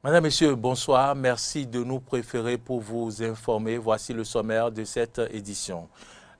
Madame, Messieurs, bonsoir. Merci de nous préférer pour vous informer. Voici le sommaire de cette édition.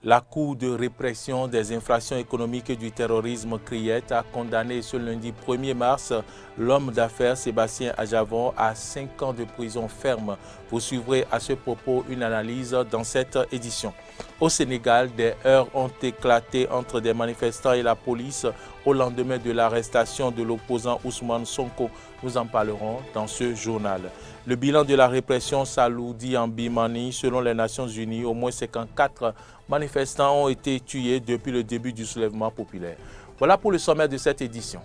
La Cour de répression des infractions économiques et du terrorisme CRIET a condamné ce lundi 1er mars l'homme d'affaires Sébastien Adjavon à 5 ans de prison ferme. Vous suivrez à ce propos une analyse dans cette édition. Au Sénégal, des heurts ont éclaté entre des manifestants et la police au lendemain de l'arrestation de l'opposant Ousmane Sonko. Nous en parlerons dans ce journal. Le bilan de la répression s'alourdit en Birmanie. Selon les Nations Unies, au moins 54 manifestants ont été tués depuis le début du soulèvement populaire. Voilà pour le sommaire de cette édition.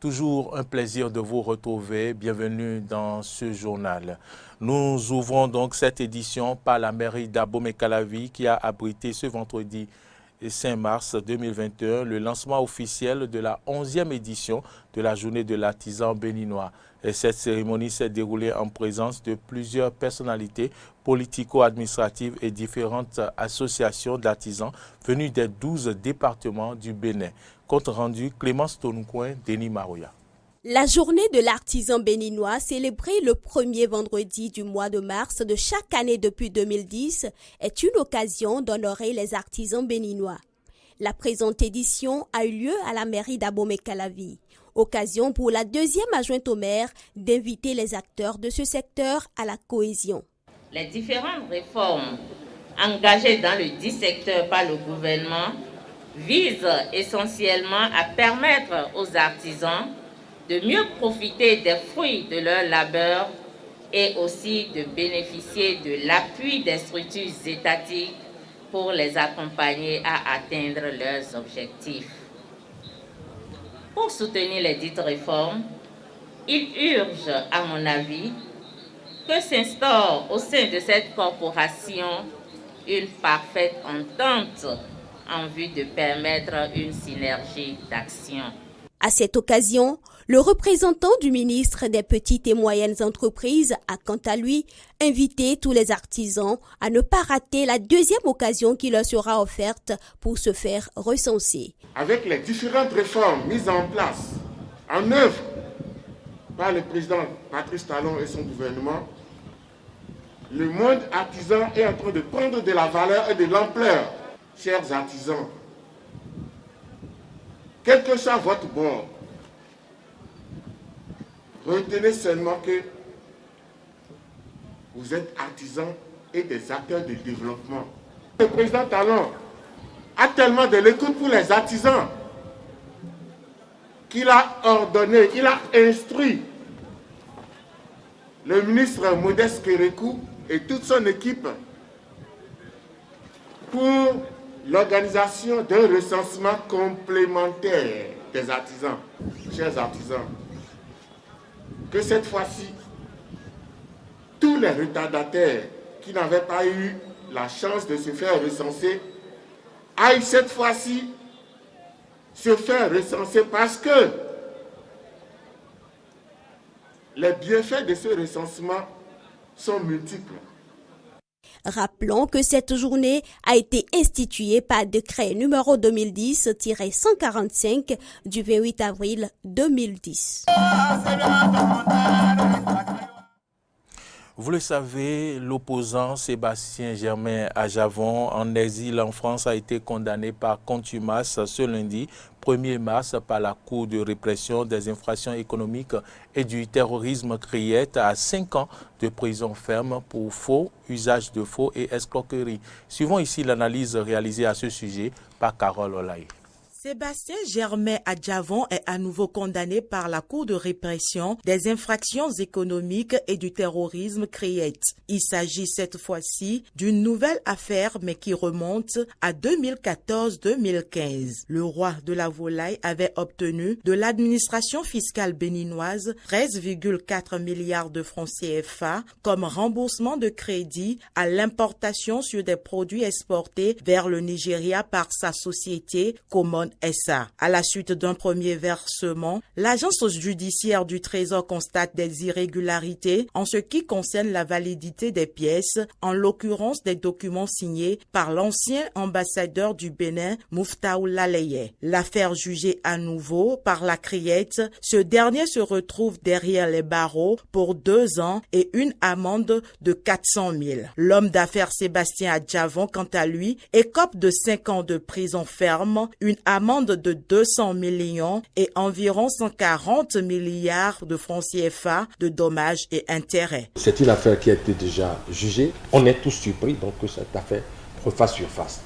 Toujours un plaisir de vous retrouver. Bienvenue dans ce journal. Nous ouvrons donc cette édition par la mairie d'Abomey-Calavi qui a abrité ce vendredi 5 mars 2021 le lancement officiel de la 11e édition de la journée de l'artisan béninois. Et cette cérémonie s'est déroulée en présence de plusieurs personnalités politico-administratives et différentes associations d'artisans venus des 12 départements du Bénin. Compte rendu Clémence Tonoucoin, Denis Maroya. La journée de l'artisan béninois, célébrée le premier vendredi du mois de mars de chaque année depuis 2010, est une occasion d'honorer les artisans béninois. La présente édition a eu lieu à la mairie d'Abomey-Calavi. Occasion pour la deuxième adjointe au maire d'inviter les acteurs de ce secteur à la cohésion. Les différentes réformes engagées dans le 10 secteurs par le gouvernement visent essentiellement à permettre aux artisans de mieux profiter des fruits de leur labeur et aussi de bénéficier de l'appui des structures étatiques pour les accompagner à atteindre leurs objectifs. Pour soutenir les dites réformes, il urge, à mon avis, que s'instaure au sein de cette corporation une parfaite entente en vue de permettre une synergie d'action. À cette occasion, le représentant du ministre des Petites et Moyennes Entreprises a quant à lui invité tous les artisans à ne pas rater la deuxième occasion qui leur sera offerte pour se faire recenser. Avec les différentes réformes mises en place, en œuvre par le président Patrice Talon et son gouvernement, le monde artisan est en train de prendre de la valeur et de l'ampleur. Chers artisans, quel que soit votre bord, retenez seulement que vous êtes artisans et des acteurs de développement. Le président Talon a tellement de l'écoute pour les artisans qu'il a ordonné, il a instruit le ministre Modeste Kérékou et toute son équipe pour l'organisation d'un recensement complémentaire des artisans. Chers artisans, que cette fois-ci, tous les retardataires qui n'avaient pas eu la chance de se faire recenser aillent cette fois-ci se faire recenser parce que les bienfaits de ce recensement sont multiples. Rappelons que cette journée a été instituée par décret numéro 2010-145 du 28 avril 2010. Vous le savez, l'opposant Sébastien Germain Adjavon en exil en France a été condamné par contumace ce lundi 1er mars par la Cour de répression des infractions économiques et du terrorisme CRIET à 5 ans de prison ferme pour faux, usage de faux et escroquerie. Suivons ici l'analyse réalisée à ce sujet par Carole Olaï. Sébastien Germain Adjavon est à nouveau condamné par la Cour de répression des infractions économiques et du terrorisme CRIET. Il s'agit cette fois-ci d'une nouvelle affaire mais qui remonte à 2014-2015. Le roi de la volaille avait obtenu de l'administration fiscale béninoise 13,4 milliards de francs CFA comme remboursement de crédit à l'importation sur des produits exportés vers le Nigeria par sa société Common SA. À la suite d'un premier versement, l'agence judiciaire du Trésor constate des irrégularités en ce qui concerne la validité des pièces, en l'occurrence des documents signés par l'ancien ambassadeur du Bénin, Muftaou Laleye. L'affaire jugée à nouveau par la Criette, ce dernier se retrouve derrière les barreaux pour 2 ans et une amende de 400 000. L'homme d'affaires Sébastien Adjavon, quant à lui, écope de 5 ans de prison ferme, une amende de 200 millions et environ 140 milliards de francs CFA de dommages et intérêts. C'est une affaire qui a été déjà jugée. On est tous surpris donc que cette affaire refasse surface.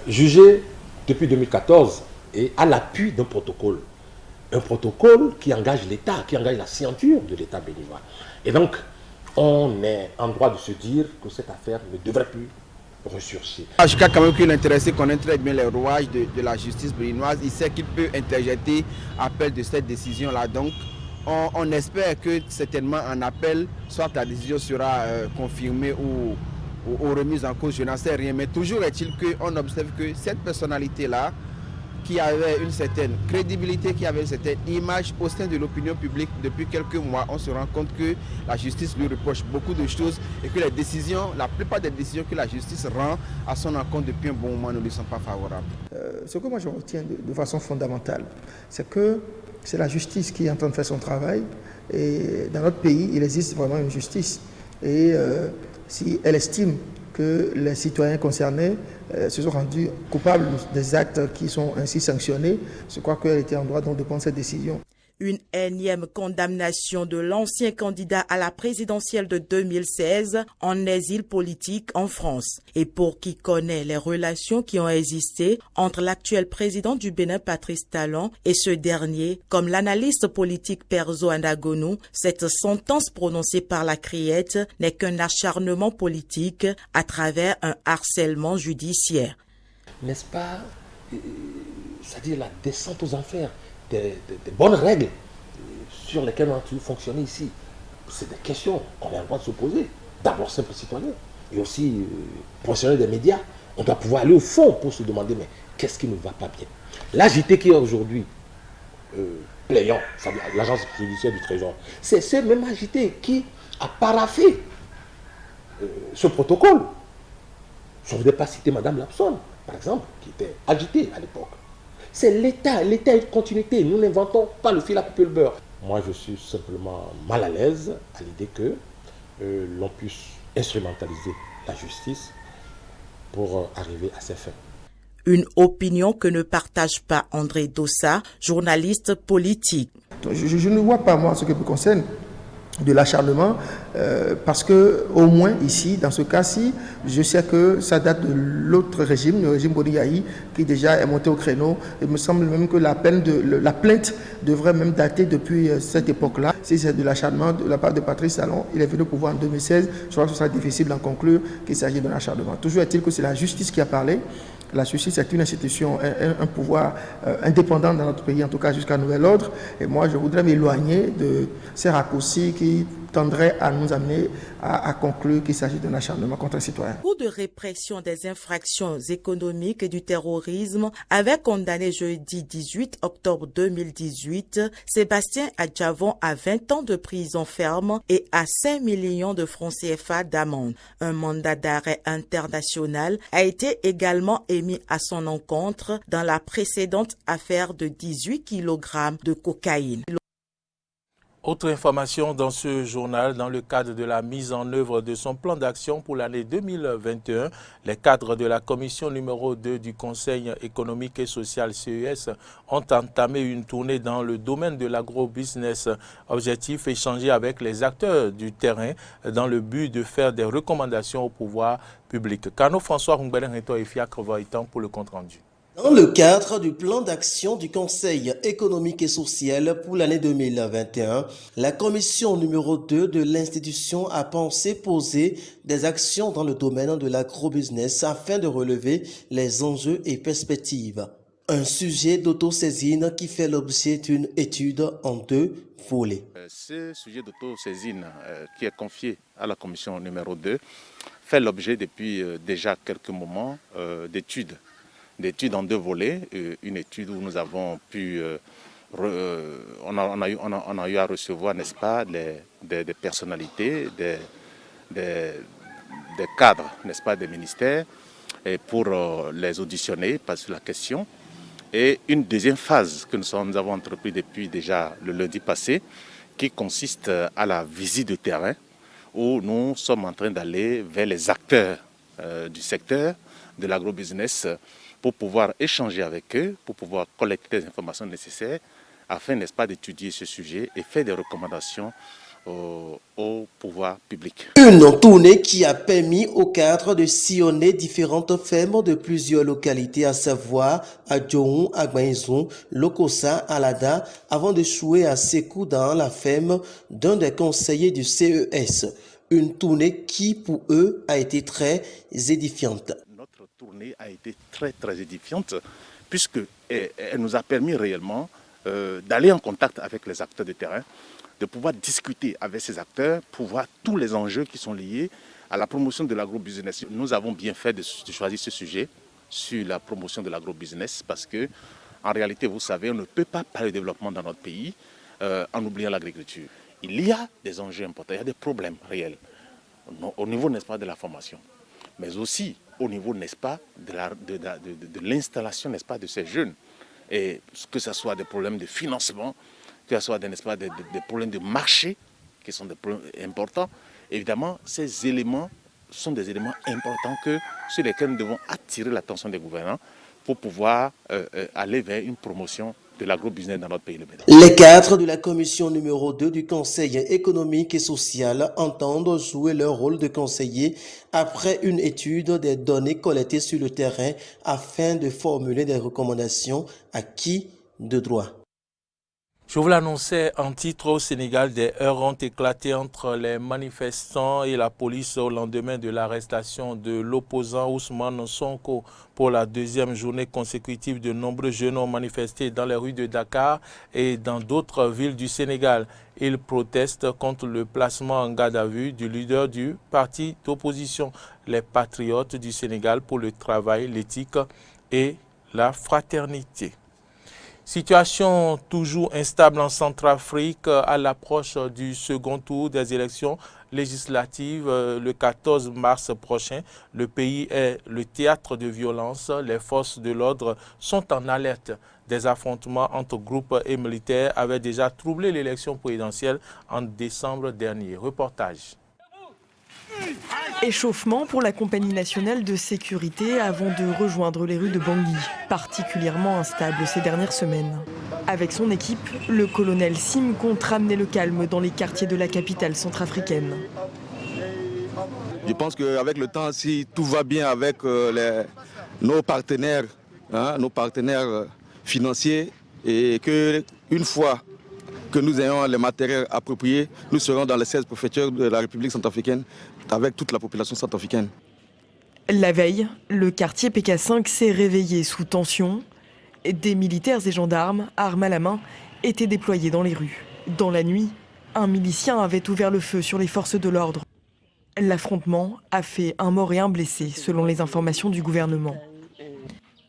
Jugée depuis 2014 et à l'appui d'un protocole. Un protocole qui engage l'État, qui engage la signature de l'État béninois. Et donc, on est en droit de se dire que cette affaire ne devrait plus ressurgir. Je crois quand même que l'intéressé connaît très bien les rouages de la justice béninoise. Il sait qu'il peut interjeter appel de cette décision-là. Donc, on espère que certainement en appel, soit la décision sera confirmée ou remise en cause, je n'en sais rien. Mais toujours est-il qu'on observe que cette personnalité-là, qui avait une certaine crédibilité, qui avait une certaine image au sein de l'opinion publique depuis quelques mois, on se rend compte que la justice lui reproche beaucoup de choses et que les décisions, la plupart des décisions que la justice rend à son encontre depuis un bon moment ne lui sont pas favorables. Ce que moi je retiens de façon fondamentale, c'est que c'est la justice qui est en train de faire son travail et dans notre pays, il existe vraiment une justice. Et si elle estime que les citoyens concernés se sont rendus coupables des actes qui sont ainsi sanctionnés, je crois qu'elle était en droit donc de prendre cette décision. Une énième condamnation de l'ancien candidat à la présidentielle de 2016 en exil politique en France. Et pour qui connaît les relations qui ont existé entre l'actuel président du Bénin, Patrice Talon, et ce dernier, comme l'analyste politique Perzo Andagonou, cette sentence prononcée par la Criette n'est qu'un acharnement politique à travers un harcèlement judiciaire. N'est-ce pas, c'est-à-dire la descente aux enfers des bonnes règles sur lesquelles on a toujours fonctionné ici. C'est des questions qu'on a le droit de se poser. D'abord, simple citoyen. Et aussi, professionnel des médias. On doit pouvoir aller au fond pour se demander, mais qu'est-ce qui ne va pas bien? L'AJT qui est aujourd'hui plaignant, l'agence judiciaire du Trésor, c'est ce même AJT qui a paraphé ce protocole. Je ne voudrais pas citer Mme Lapson, par exemple, qui était agitée à l'époque. C'est l'État est une continuité. Nous n'inventons pas le fil à couper le beurre. Moi, je suis simplement mal à l'aise à l'idée que l'on puisse instrumentaliser la justice pour arriver à ses fins. Une opinion que ne partage pas André Dossa, journaliste politique. Je ne vois pas, moi, ce qui me concerne, de l'acharnement, parce que au moins ici, dans ce cas-ci, je sais que ça date de l'autre régime, le régime Bodiaï, qui déjà est monté au créneau. Il me semble même que la plainte devrait même dater depuis cette époque-là. Si c'est de l'acharnement de la part de Patrice Talon, il est venu au pouvoir en 2016, je crois que ce sera difficile d'en conclure qu'il s'agit d'un acharnement. Toujours est-il que c'est la justice qui a parlé. La justice est une institution, un pouvoir indépendant dans notre pays, en tout cas jusqu'à nouvel ordre. Et moi, je voudrais m'éloigner de ces raccourcis qui tendraient à nous amener à conclure qu'il s'agit d'un acharnement contre un citoyen. La Cour de répression des infractions économiques et du terrorisme avait condamné jeudi 18 octobre 2018 Sébastien Adjavon à 20 ans de prison ferme et à 5 millions de francs CFA d'amende. Un mandat d'arrêt international a été également émis à son encontre dans la précédente affaire de 18 kg de cocaïne. Autre information dans ce journal, dans le cadre de la mise en œuvre de son plan d'action pour l'année 2021, les cadres de la commission numéro 2 du Conseil économique et social CES ont entamé une tournée dans le domaine de l'agro-business. Objectif, échanger avec les acteurs du terrain dans le but de faire des recommandations au pouvoir public. Kano François Rungbelen et Fiacre Voitan pour le compte-rendu. Dans le cadre du plan d'action du Conseil économique et social pour l'année 2021, la commission numéro 2 de l'institution a pensé poser des actions dans le domaine de l'agrobusiness afin de relever les enjeux et perspectives. Un sujet d'autosaisine qui fait l'objet d'une étude en 2 volets. Ce sujet d'autosaisine qui est confié à la commission numéro 2 fait l'objet depuis déjà quelques moments d'études. d'étude en deux volets. Une étude où nous avons pu... on a eu à recevoir, n'est-ce pas, des personnalités, des cadres, n'est-ce pas, des ministères, et pour les auditionner sur la question. Et une deuxième phase que nous avons entrepris depuis déjà le lundi passé, qui consiste à la visite de terrain, où nous sommes en train d'aller vers les acteurs du secteur de l'agrobusiness pour pouvoir échanger avec eux, pour pouvoir collecter les informations nécessaires afin, n'est-ce pas, d'étudier ce sujet et faire des recommandations au pouvoir public. Une tournée qui a permis au cadre de sillonner différentes fermes de plusieurs localités, à savoir Adjoun, Agbaïzou, Lokossa, Alada, avant de jouer à Sékou dans la ferme d'un des conseillers du CES. Une tournée qui, pour eux, a été très édifiante. Notre tournée a été très édifiante puisqu'elle nous a permis réellement d'aller en contact avec les acteurs de terrain, de pouvoir discuter avec ces acteurs pour voir tous les enjeux qui sont liés à la promotion de l'agrobusiness. Nous avons bien fait de choisir ce sujet sur la promotion de l'agrobusiness parce que, en réalité, vous savez, on ne peut pas parler de développement dans notre pays en oubliant l'agriculture. Il y a des enjeux importants, il y a des problèmes réels au niveau, n'est-ce pas, de la formation, mais aussi au niveau, n'est-ce pas, de l'installation, n'est-ce pas, de ces jeunes. Et que ce soit des problèmes de financement, que ce soit des problèmes de marché qui sont des problèmes importants. Évidemment, ces éléments sont des éléments importants sur lesquels nous devons attirer l'attention des gouvernants pour pouvoir aller vers une promotion de l'agrobusiness dans notre pays. Les cadres de la commission numéro 2 du Conseil économique et social entendent jouer leur rôle de conseiller après une étude des données collectées sur le terrain afin de formuler des recommandations à qui de droit. Je vous l'annonçais en titre, au Sénégal, des heurts ont éclaté entre les manifestants et la police au lendemain de l'arrestation de l'opposant Ousmane Sonko. Pour la deuxième journée consécutive, de nombreux jeunes ont manifesté dans les rues de Dakar et dans d'autres villes du Sénégal. Ils protestent contre le placement en garde à vue du leader du parti d'opposition, les Patriotes du Sénégal, pour le travail, l'éthique et la fraternité. Situation toujours instable en Centrafrique à l'approche du second tour des élections législatives le 14 mars prochain. Le pays est le théâtre de violence. Les forces de l'ordre sont en alerte. Des affrontements entre groupes et militaires avaient déjà troublé l'élection présidentielle en décembre dernier. Reportage. Échauffement pour la compagnie nationale de sécurité avant de rejoindre les rues de Bangui, particulièrement instable ces dernières semaines. Avec son équipe, le colonel Sim compte ramener le calme dans les quartiers de la capitale centrafricaine. Je pense qu'avec le temps, si tout va bien avec nos partenaires financiers, et qu'une fois que nous ayons les matériels appropriés, nous serons dans les 16 préfectures de la République centrafricaine avec toute la population centrafricaine. La veille, le quartier PK5 s'est réveillé sous tension. Des militaires et gendarmes, armes à la main, étaient déployés dans les rues. Dans la nuit, un milicien avait ouvert le feu sur les forces de l'ordre. L'affrontement a fait un mort et un blessé, selon les informations du gouvernement.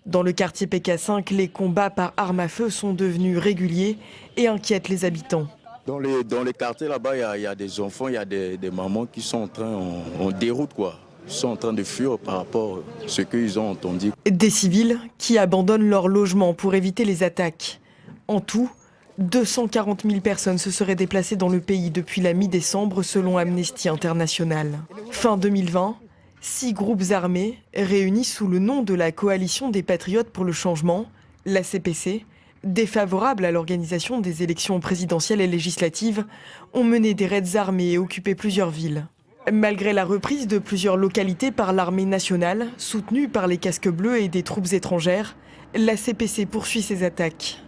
Dans le quartier PK5, les combats par armes à feu sont devenus réguliers et inquiètent les habitants. Dans les quartiers là-bas, il y a des enfants, il y a des mamans qui sont en déroute, quoi. Ils sont en train de fuir par rapport à ce qu'ils ont entendu. Des civils qui abandonnent leur logement pour éviter les attaques. En tout, 240 000 personnes se seraient déplacées dans le pays depuis la mi-décembre selon Amnesty International. Fin 2020, 6 groupes armés réunis sous le nom de la Coalition des Patriotes pour le Changement, la CPC, défavorables à l'organisation des élections présidentielles et législatives, ont mené des raids armés et occupé plusieurs villes. Malgré la reprise de plusieurs localités par l'armée nationale, soutenue par les casques bleus et des troupes étrangères, la CPC poursuit ses attaques.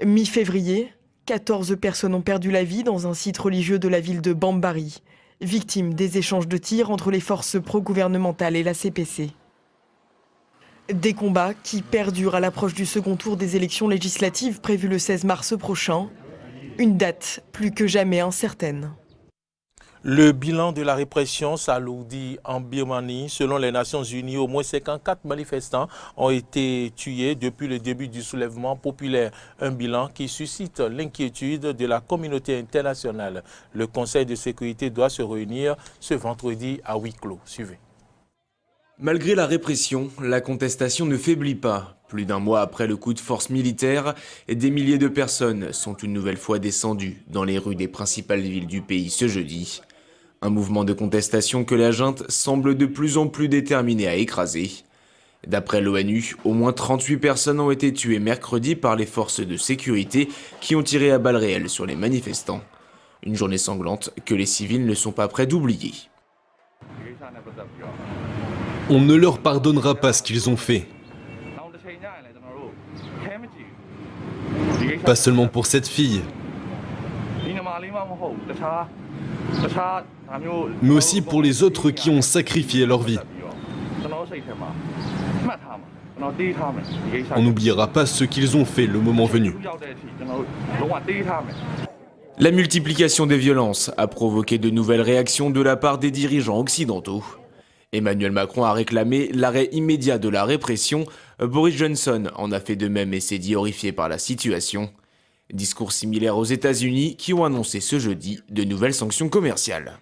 Mi-février, 14 personnes ont perdu la vie dans un site religieux de la ville de Bambari, victimes des échanges de tirs entre les forces pro-gouvernementales et la CPC. Des combats qui perdurent à l'approche du second tour des élections législatives prévues le 16 mars prochain, une date plus que jamais incertaine. Le bilan de la répression s'alourdit en Birmanie. Selon les Nations Unies, au moins 54 manifestants ont été tués depuis le début du soulèvement populaire. Un bilan qui suscite l'inquiétude de la communauté internationale. Le Conseil de sécurité doit se réunir ce vendredi à huis clos. Suivez. Malgré la répression, la contestation ne faiblit pas. Plus d'un mois après le coup de force militaire, des milliers de personnes sont une nouvelle fois descendues dans les rues des principales villes du pays ce jeudi. Un mouvement de contestation que la junte semble de plus en plus déterminée à écraser. D'après l'ONU, au moins 38 personnes ont été tuées mercredi par les forces de sécurité qui ont tiré à balles réelles sur les manifestants. Une journée sanglante que les civils ne sont pas prêts d'oublier. On ne leur pardonnera pas ce qu'ils ont fait. Pas seulement pour cette fille, mais aussi pour les autres qui ont sacrifié leur vie. On n'oubliera pas ce qu'ils ont fait le moment venu. La multiplication des violences a provoqué de nouvelles réactions de la part des dirigeants occidentaux. Emmanuel Macron a réclamé l'arrêt immédiat de la répression. Boris Johnson en a fait de même et s'est dit horrifié par la situation. Discours similaire aux États-Unis qui ont annoncé ce jeudi de nouvelles sanctions commerciales.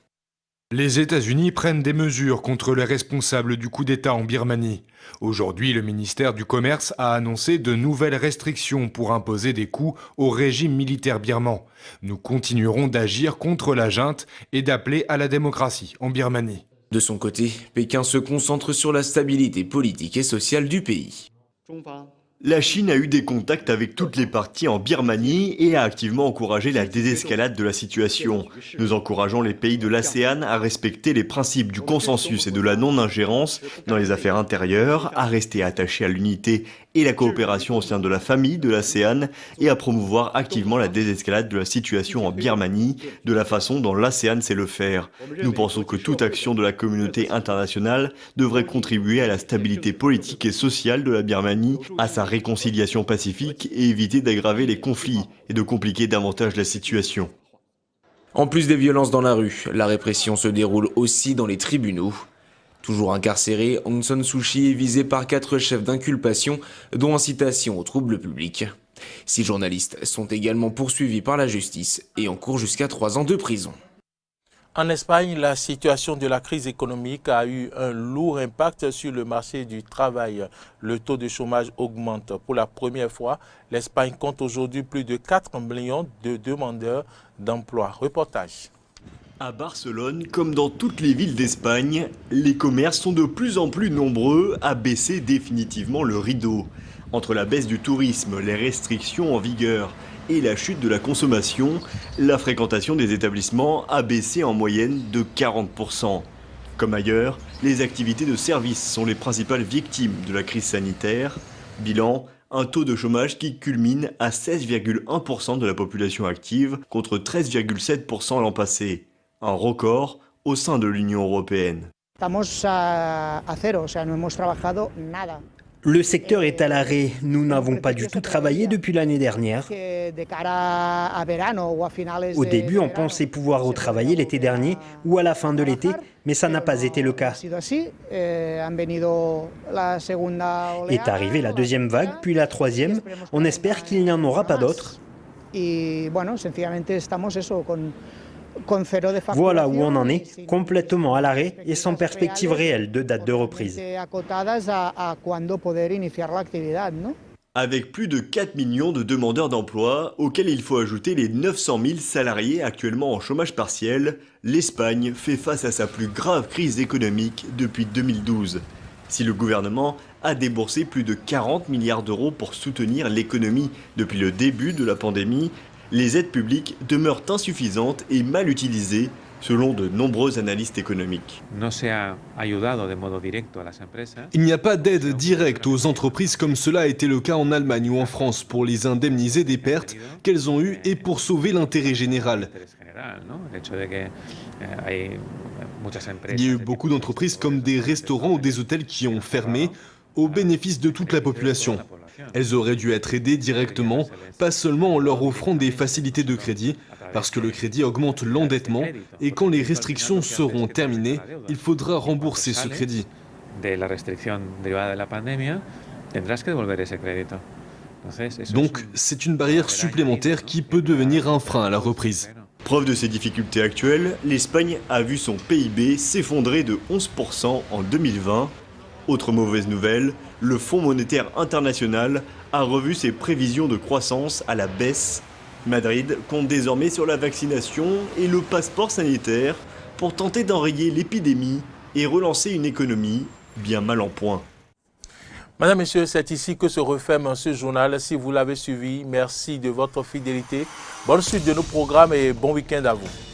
Les États-Unis prennent des mesures contre les responsables du coup d'État en Birmanie. Aujourd'hui, le ministère du Commerce a annoncé de nouvelles restrictions pour imposer des coûts au régime militaire birman. Nous continuerons d'agir contre la junte et d'appeler à la démocratie en Birmanie. De son côté, Pékin se concentre sur la stabilité politique et sociale du pays. La Chine a eu des contacts avec toutes les parties en Birmanie et a activement encouragé la désescalade de la situation. Nous encourageons les pays de l'ASEAN à respecter les principes du consensus et de la non-ingérence dans les affaires intérieures, à rester attachés à l'unité et la coopération au sein de la famille de l'ASEAN et à promouvoir activement la désescalade de la situation en Birmanie de la façon dont l'ASEAN sait le faire. Nous pensons que toute action de la communauté internationale devrait contribuer à la stabilité politique et sociale de la Birmanie, à sa réconciliation pacifique et éviter d'aggraver les conflits et de compliquer davantage la situation. En plus des violences dans la rue, la répression se déroule aussi dans les tribunaux. Toujours incarcéré, Aung San Suu Kyi est visé par 4 chefs d'inculpation, dont incitation aux troubles publics. 6 journalistes sont également poursuivis par la justice et encourent jusqu'à 3 ans de prison. En Espagne, la situation de la crise économique a eu un lourd impact sur le marché du travail. Le taux de chômage augmente. Pour la première fois, l'Espagne compte aujourd'hui plus de 4 millions de demandeurs d'emploi. Reportage. À Barcelone, comme dans toutes les villes d'Espagne, les commerces sont de plus en plus nombreux à baisser définitivement le rideau. Entre la baisse du tourisme, les restrictions en vigueur et la chute de la consommation, la fréquentation des établissements a baissé en moyenne de 40%. Comme ailleurs, les activités de service sont les principales victimes de la crise sanitaire. Bilan, un taux de chômage qui culmine à 16,1% de la population active contre 13,7% l'an passé. Un record au sein de l'Union européenne. Le secteur est à l'arrêt. Nous n'avons pas du tout travaillé depuis l'année dernière. Au début, on pensait pouvoir retravailler l'été dernier ou à la fin de l'été, mais ça n'a pas été le cas. Est arrivée la deuxième vague, puis la troisième. On espère qu'il n'y en aura pas d'autres. Voilà où on en est, complètement à l'arrêt et sans perspective réelle de date de reprise. Avec plus de 4 millions de demandeurs d'emploi, auxquels il faut ajouter les 900 000 salariés actuellement en chômage partiel, l'Espagne fait face à sa plus grave crise économique depuis 2012. Si le gouvernement a déboursé plus de 40 milliards d'euros pour soutenir l'économie depuis le début de la pandémie, les aides publiques demeurent insuffisantes et mal utilisées, selon de nombreux analystes économiques. Il n'y a pas d'aide directe aux entreprises comme cela a été le cas en Allemagne ou en France pour les indemniser des pertes qu'elles ont eues et pour sauver l'intérêt général. Il y a eu beaucoup d'entreprises comme des restaurants ou des hôtels qui ont fermé au bénéfice de toute la population. Elles auraient dû être aidées directement, pas seulement en leur offrant des facilités de crédit, parce que le crédit augmente l'endettement et quand les restrictions seront terminées, il faudra rembourser ce crédit. Donc, c'est une barrière supplémentaire qui peut devenir un frein à la reprise. Preuve de ces difficultés actuelles, l'Espagne a vu son PIB s'effondrer de 11% en 2020. Autre mauvaise nouvelle, le Fonds monétaire international a revu ses prévisions de croissance à la baisse. Madrid compte désormais sur la vaccination et le passeport sanitaire pour tenter d'enrayer l'épidémie et relancer une économie bien mal en point. Madame, Monsieur, c'est ici que se referme ce journal. Si vous l'avez suivi, merci de votre fidélité. Bonne suite de nos programmes et bon week-end à vous.